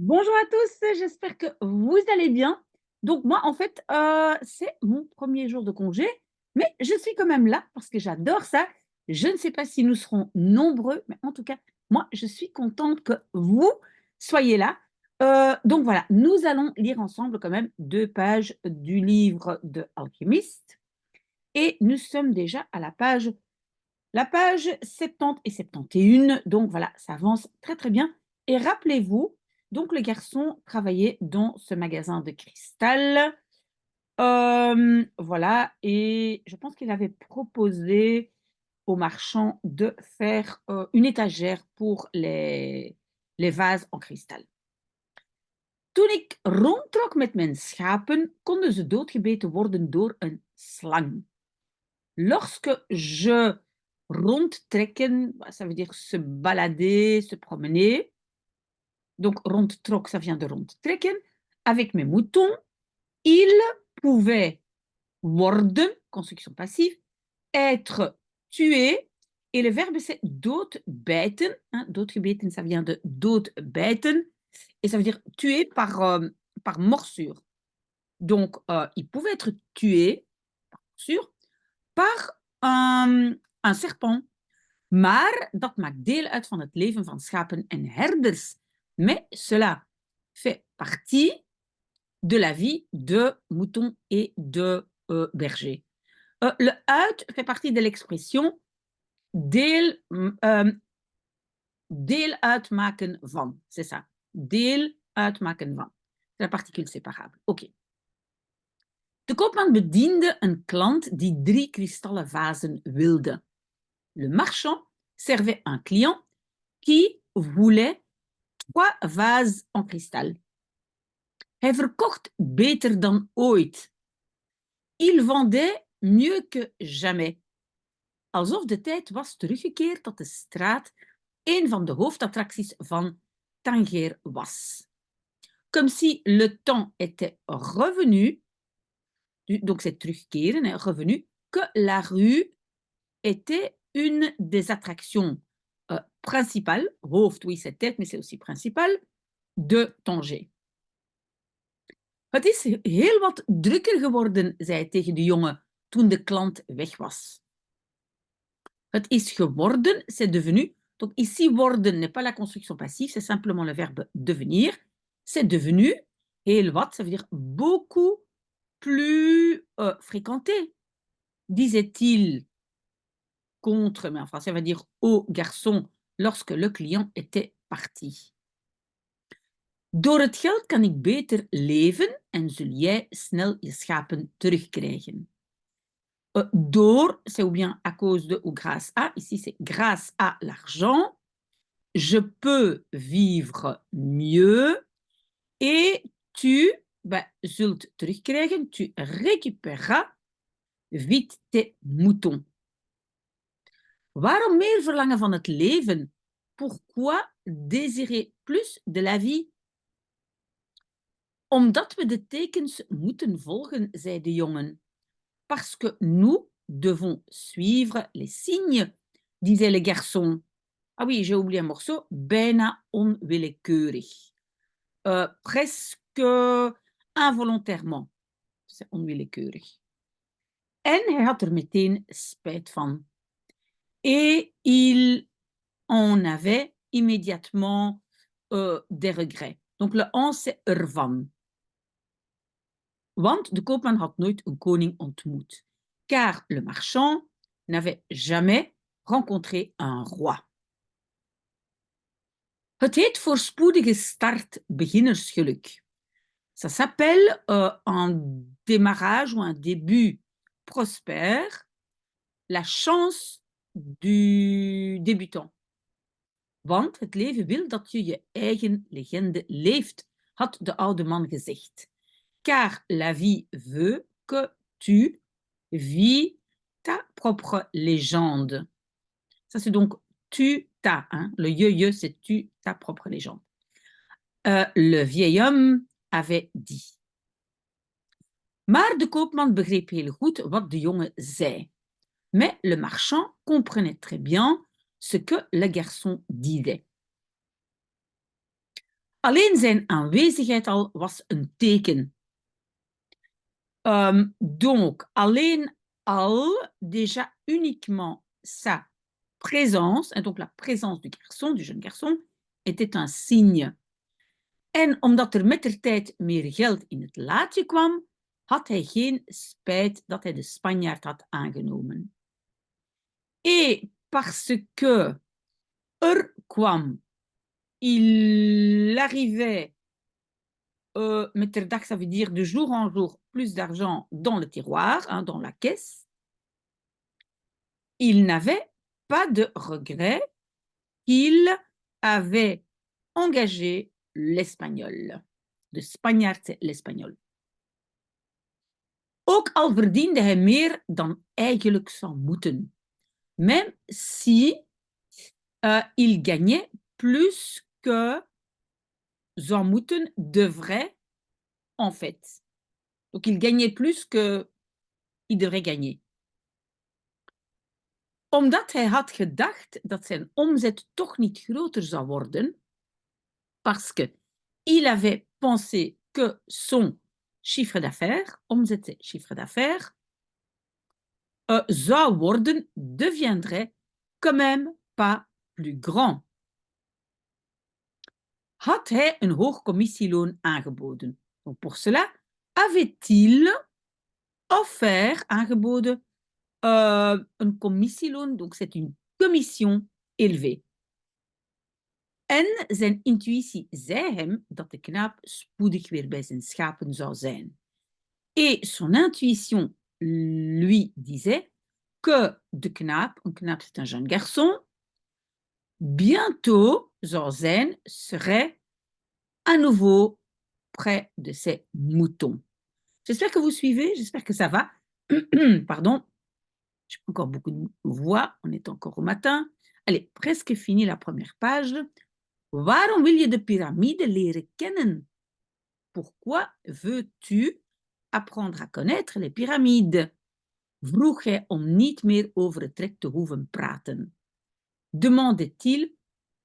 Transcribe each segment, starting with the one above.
Bonjour à tous, j'espère que vous allez bien. Donc moi, en fait, c'est mon premier jour de congé, mais je suis quand même là parce que j'adore ça. Je ne sais pas si nous serons nombreux, mais en tout cas, moi, je suis contente que vous soyez là. Donc voilà, nous allons lire ensemble quand même 2 pages du livre de Alchimiste et nous sommes déjà à la page 70 et 71, donc voilà, ça avance très très bien. Et rappelez-vous, donc le garçon travaillait dans ce magasin de cristal. Voilà, et je pense qu'il avait proposé au marchand de faire une étagère pour les vases en cristal. Toen ik rondtrok met mijn schapen, konden ze doodgebeten worden door een slang. Lorsque je rondtrekken, ça veut dire se balader, se promener. Donc rondtrok, ça vient de rondtrekken. Avec mes moutons, ils pouvaient worden, construction passive, être tués. Et le verbe c'est doodbijten. Hein, doodgebeten, ça vient de doodbijten. Et ça veut dire tuer par morsure. Donc, ils pouvaient être tués, par morsure, par een serpent. Maar dat maakt deel uit van het leven van schapen en herders. Mais cela fait partie de la vie de moutons et de bergers. Le uit fait partie de l'expression deel uitmaken van. C'est ça. Deel uitmaken van. C'est la particule séparable. OK. De koopman bediende een klant die 3 kristallen vazen wilde. Le marchand servait un client qui voulait 3 vases en cristal. Hij verkocht beter dan ooit. Il vendait mieux que jamais. Alsof de tijd was teruggekeerd dat de straat een van de hoofdattracties van Tanger was. Comme si le temps était revenu, donc c'est terugkeren, revenu, que la rue était une des attractions principales, hoofd, oui, c'est tête, mais c'est aussi principal, de Tanger. Het is heel wat drukker geworden, zei hij tegen de jongen toen de klant weg was. Het is geworden, c'est devenu. Donc ici, worden n'est pas la construction passive, c'est simplement le verbe devenir. C'est devenu, heel wat, ça veut dire beaucoup plus fréquenté, disait-il contre, mais en français, on va dire au garçon, lorsque le client était parti. Door het geld kan ik beter leven en zul jij snel je schapen terugkrijgen. Door, c'est ou bien à cause de ou grâce à. Ici, c'est grâce à l'argent. Je peux vivre mieux. Et tu zult terugkrijgen. Tu récupéreras vite tes moutons. Waarom meer verlangen van het leven? Pourquoi désirer plus de la vie? Omdat we de tekens moeten volgen, zei de jongen. Parce que nous devons suivre les signes, disait le garçon. Ah oui, j'ai oublié un morceau. Bijna onwillekeurig. Presque involontairement. C'est onwillekeurig. En hij had er meteen spijt van. Et il en avait immédiatement des regrets. Donc le en, c'est ervan. Want de koopman had nooit een koning ontmoet. Car le marchand n'avait jamais rencontré un roi. Het heet voorspoedige start beginnersgeluk. Ça s'appelle un démarrage ou un début prospère, la chance du débutant. Want het leven wil dat je je eigen legende leeft, had de oude man gezegd. Car la vie veut que tu vis ta propre légende. Ça, c'est donc tu ta. Hein? Le je, c'est tu ta propre légende. Le vieil homme avait dit. Maar de koopman begreep heel goed wat de jongen zei. Mais le marchand comprenait très bien ce que le garçon disait. Alleen zijn aanwezigheid al was een teken. Donc, alleen al, déjà uniquement sa présence, et donc la présence du garçon, du jeune garçon, était un signe. En omdat er mettertijd meer geld in het laadje kwam, had hij geen spijt dat hij de Spanjaard had aangenomen. Et parce que er kwam, il arrivait, metterdag, ça veut dire de jour en jour, plus d'argent dans le tiroir, hein, dans la caisse, il n'avait pas de regret qu'il avait engagé l'espagnol. De Spanjaard, c'est l'espagnol. Ook al verdiende hij meer dan eigenlijk zou moeten. Même si il gagnait plus que zou moeten devrait en fait. Donc il gagnait plus que il devrait gagner. Omdat hij had gedacht dat zijn omzet toch niet groter zou worden, parce que il avait pensé que son chiffre d'affaires, omzet, chiffre d'affaires, zou worden, deviendrait quand même pas plus grand. Had hij een hoog commissieloon aangeboden. Donc pour cela, avait-il offert, aangeboden, een commissieloon, donc c'est une commission élevée. En zijn intuïtie zei hem dat de knaap spoedig weer bij zijn schapen zou zijn. Et son intuition lui disait que de knaap, un knaap c'est un jeune garçon, bientôt zou zijn, serait à nouveau près de ses moutons. J'espère que vous suivez, j'espère que ça va. Pardon, j'ai encore beaucoup de voix, on est encore au matin. Allez, presque fini la première page. Waarom wil je de piramide leren kennen? Pourquoi veux-tu apprendre à connaître les pyramides? Vroeg hij om niet meer over het trek te hoeven praten. Demandait-il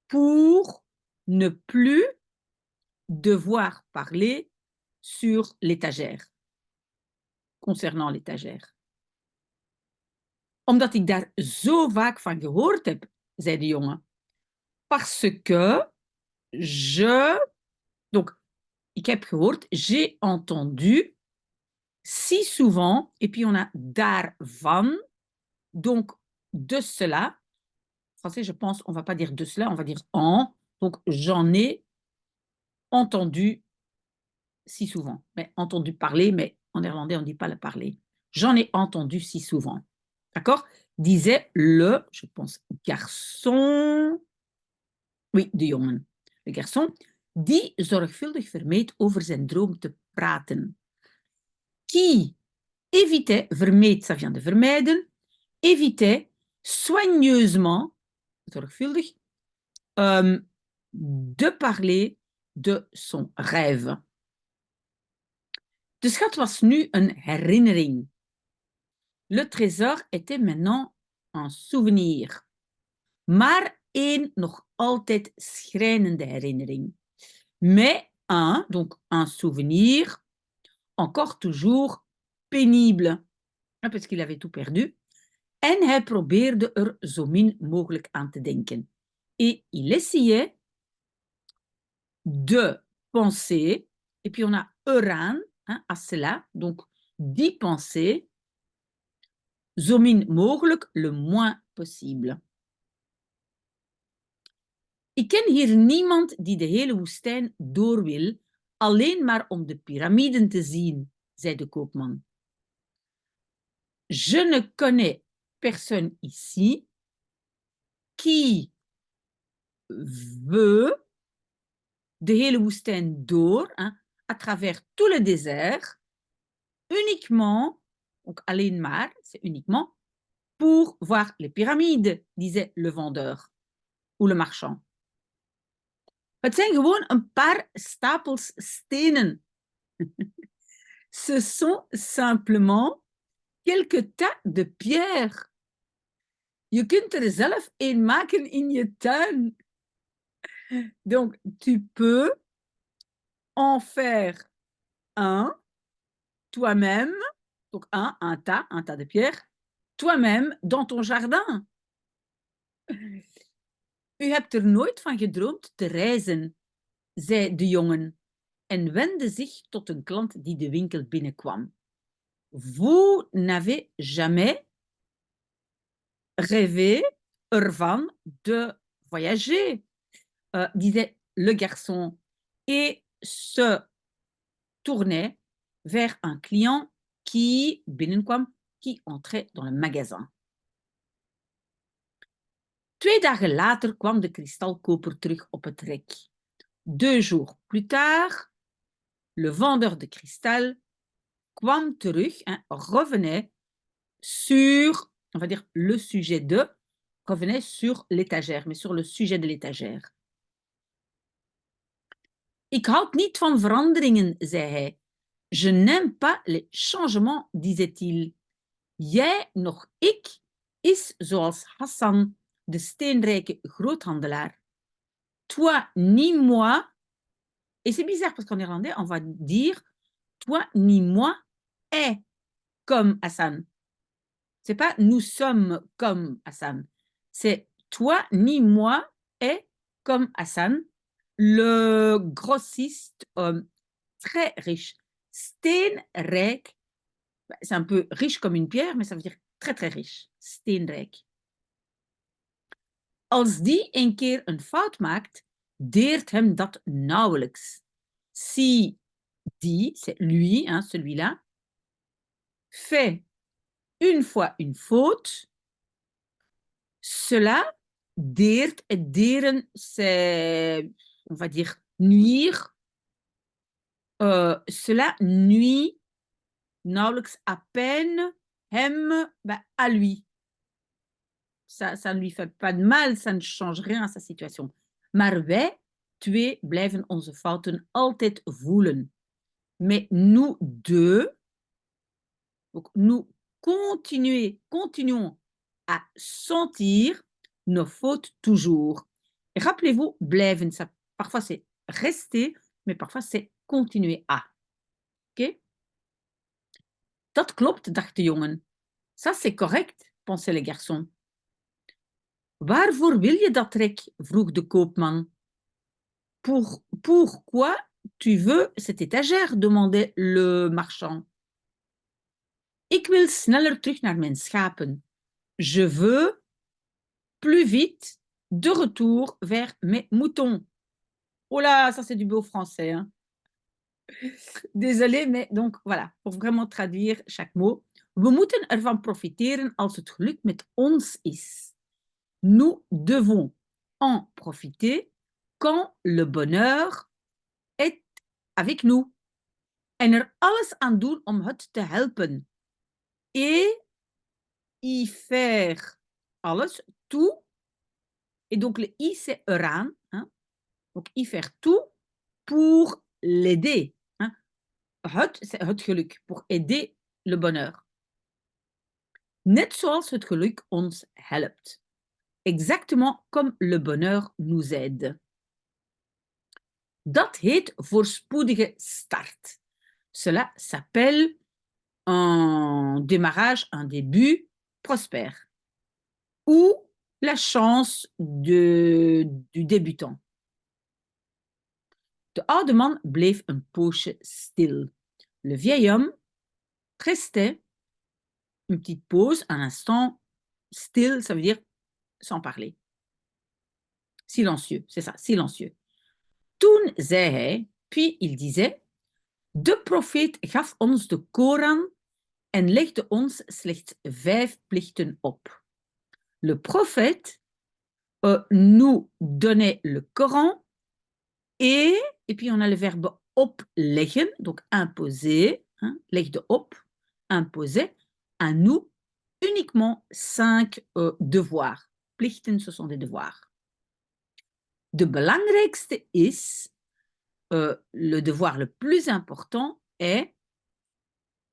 pour ne plus devoir parler sur l'étagère, concernant l'étagère. Omdat ik daar zo vaak van gehoord heb, zei de jongen. Parce que donc, ik heb gehoord, j'ai entendu, si souvent, et puis on a daarvan, donc de cela. En français, je pense, on ne va pas dire de cela, on va dire en. Donc, j'en ai entendu si souvent. Mais entendu parler, mais en néerlandais, on ne dit pas le parler. J'en ai entendu si souvent. D'accord? Disait le, je pense, garçon. Oui, de jongen. Le garçon, die zorgvuldig vermeed over zijn droom te praten. Qui évitait, vermeed, ça vient de vermijden, évitait soigneusement, zorgvuldig, de parler de son rêve. De schat was nu een herinnering. Le trésor était maintenant un souvenir. Maar één nog altijd schrijnende herinnering. Mais un, donc un souvenir, encore toujours pénible. Parce qu'il avait tout perdu. En hij probeerde er zo min mogelijk aan te denken. Et il essayait de penser, et puis on a eraan, hein, à cela, donc d'y penser, zo min mogelijk, le moins possible. Ik ken hier niemand die de hele woestijn door wil, alleen maar om de piramiden te zien, zei de koopman. Je ne connais personne ici qui veut de hele woestijn door, hein, à travers tout le désert, uniquement, donc alleen maar, c'est uniquement, pour voir les pyramides, disait le vendeur ou le marchand. Het zijn gewoon een paar stapels stenen. Ce sont simplement quelques tas de pierres. Je kunt er zelf een maken in je tuin. Donc, tu peux en faire un, toi-même, donc un tas de pierres, toi-même dans ton jardin. U hebt er nooit van gedroomd te reizen, zei de jongen en wendde zich tot een klant die de winkel binnenkwam. Vous n'avez jamais rêvé ervan de voyager, disait le garçon et se tournait vers un client qui binnenkwam, qui entrait dans le magasin. 2 dagen later kwam de kristalkoper terug op het rek. 2 jours plus tard, le vendeur de cristal kwam terug, revenait sur, on va dire, le sujet de, revenait sur l'étagère, mais sur le sujet de l'étagère. Ik houd niet van veranderingen, zei hij. Je n'aime pas les changements, disait-il. Jij nog ik is zoals Hassan, de steenrijke groothandelaar. Toi ni moi, et c'est bizarre parce qu'en néerlandais, on va dire toi ni moi est comme Hassan. C'est pas nous sommes comme Hassan. C'est toi ni moi est comme Hassan, le grossiste très riche. Steenrijk, c'est un peu riche comme une pierre, mais ça veut dire très très riche. Steenrijk. Als die een keer een fout maakt, deert hem dat nauwelijks. Si die, c'est lui, celui-là, fait une fois une faute, cela deert, et deren, c'est, on va dire, nuire. Cela nuit nauwelijks à peine hem, à lui. Ça ne lui fait pas de mal, ça ne change rien à sa situation. Maar wij twee blijven onze fouten altijd voelen. Mais nous deux, donc nous continuons à sentir nos fautes toujours. Et rappelez-vous, blijven, ça, parfois c'est rester, mais parfois c'est continuer à. Ok? Dat klopt, dacht de jongen. Ça c'est correct, pensait le garçon. Waarvoor wil je dat rek? Vroeg de koopman. Pourquoi tu veux cette étagère? Demandait le marchand. Ik wil sneller terug naar mijn schapen. Je veux plus vite de retour vers mes moutons. Oh là, ça c'est du beau français. Hein? Désolée, mais donc voilà, pour vraiment traduire chaque mot. We moeten ervan profiteren als het geluk met ons is. Nous devons en profiter quand le bonheur est avec nous. En er alles aan doen om het te helpen. Et y faire alles, tout. Et donc le i, c'est eraan. Hein? Donc y faire tout pour l'aider. Hein? Het, c'est het geluk, pour aider le bonheur. Net zoals het geluk ons helpt. Exactement comme le bonheur nous aide. Dat heet voorspoedige start. Cela s'appelle un démarrage, un début prospère. Ou la chance du débutant. De oude man bleef een poosje stil. Le vieil homme restait une petite pause, un instant. Stil, ça veut dire sans parler. Silencieux, c'est ça, silencieux. Toen zei hij, puis il disait, de profeet gaf ons de Koran en legde ons slechts 5 plichten op. Le prophète nous donnait le Coran et puis on a le verbe opleggen, donc imposer, hein, legde op, imposer, à nous uniquement 5 devoirs. Plichten, ce sont des devoirs. De belangrijkste is, le devoir le plus important est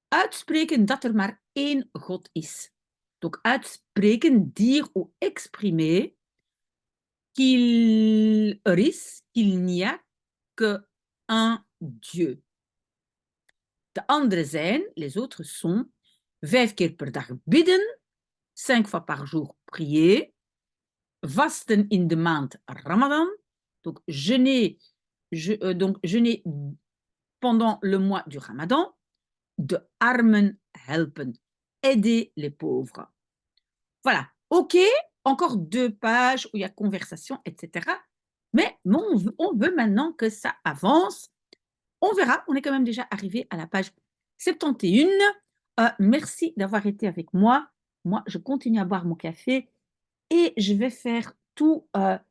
uitspreken dat er maar één God is. Donc uitspreken, dire ou exprimer qu'il n'y a qu'un Dieu. De andere zijn, les autres sont 5 keer per dag bidden, 5 fois par jour prier, vasten in de maand Ramadan, donc jeûner pendant le mois du Ramadan, de armen helpen, aider les pauvres. Voilà, ok, encore 2 pages où il y a conversation, etc. Mais on veut maintenant que ça avance. On verra, on est quand même déjà arrivé à la page 71. Merci d'avoir été avec moi. Moi, je continue à boire mon café et je vais faire tout à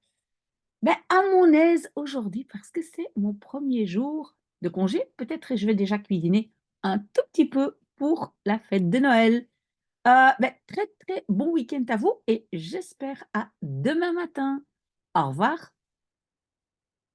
mon aise aujourd'hui parce que c'est mon premier jour de congé. Peut-être je vais déjà cuisiner un tout petit peu pour la fête de Noël. Très, très bon week-end à vous et j'espère à demain matin. Au revoir.